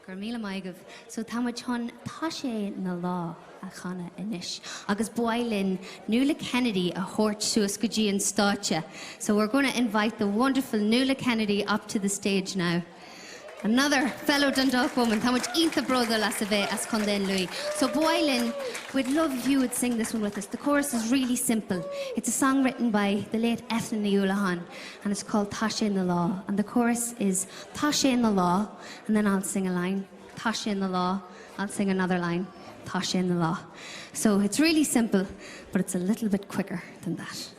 Gur míle maigah. So táid chun tá sé na lá a chana inis. Agus Boylin Nuala Kennedy a hort suas go dtí an státe. So we're going to invite the wonderful Nuala Kennedy up to the stage now. Another fellow Dundalk woman, how much Inta brother las a bheith as Condén Louis. So Boylin, we'd love if you would sing this one with us. The chorus is really simple. It's a song written by the late Eithne Ní Ualahan, and it's called Tasha in the Law. And the chorus is Tasha in the Law, and then I'll sing a line. Tasha in the Law, I'll sing another line. Tasha in the Law. So it's really simple, but it's a little bit quicker than that.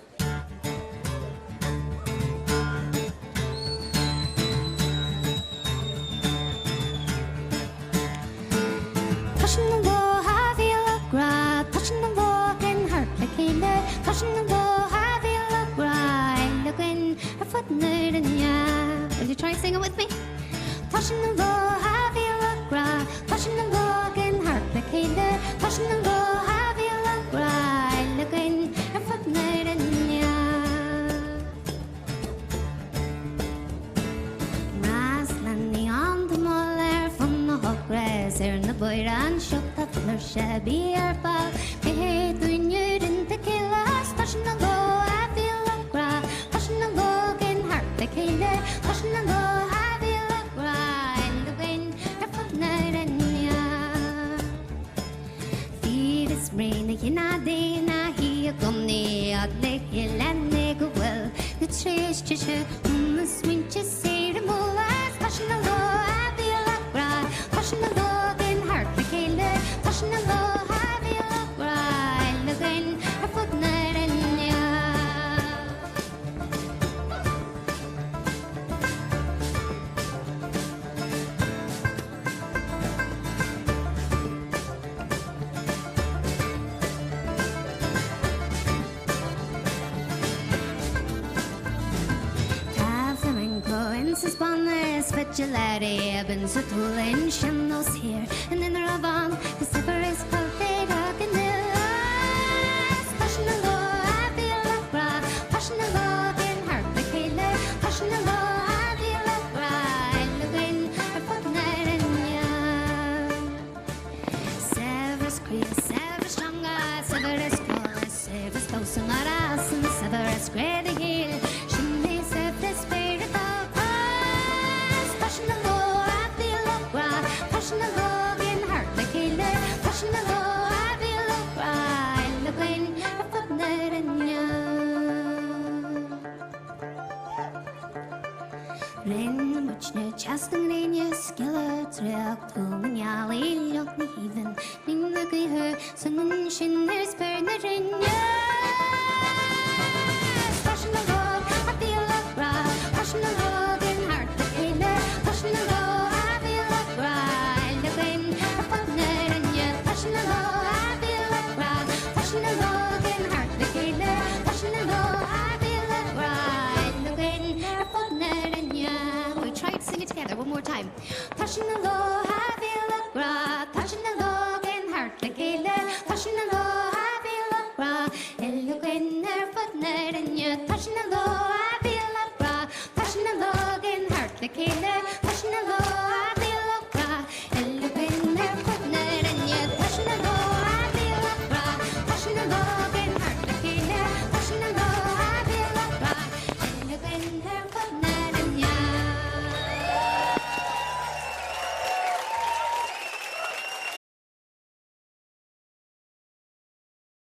Touching the wall, I feel a grab. Touching the wall can hurt like a lead. Touching the wall, I feel a grab. Looking a footnote in ya. Will you try and sing it with me? Touching the wall, I feel a grab. Touching the wall can hurt like a lead. Touching the wall, I feel a grab. Looking a footnote in ya. Raslanny on the molar from the hot grass. Here in the boy and shut the floor shabby or fall. They hate when you didn't kill us. Touching the wall, I feel a grab. Touching the wall can hurt the killer. Touching the wall, I feel a grab. Looking a footnote in ya. Feed is rain, you know, they na he come near. They kill and they go well. The trash to show, the swing to say the molas. Touching the wall, I feel a grab. Touching the wall can hurt the killer. Touching the wall, I feel a grab. Looking a footnote in ya. Spanners, vigilante, Evans, O'Toole, Shannos here, and then they're on the Severus Coffee, Dog, and Nillas. Touching the law, I feel a grab. Touching the law, can hurt the killer. Touching the law, I feel a grab. Looking a footnote in ya. Severus Creel, Severus Stronger, Severus Call, Severus Close, and Aras, and Severus Grey the Hill. Shimmy, Severus Spirit of touching the law, I feel a grab. Touching the law, can hurt the killer. Touching the law, I feel a grab. Looking a footnote in ya. Rin much no chasting in your skillet, react home and yally, lock me even. Ning the gay her, sun shin, there's burner in ya. Touching the law, I feel a grab. Touching the law, can hurt the killer. Touching the law, I feel a grab. Looking a footnote in ya. Touching the law, I feel a grab. Touching the law, can hurt the killer. Touching the law, I feel a grab. Looking a footnote in ya. We try to sing it together one more time. Touching the law.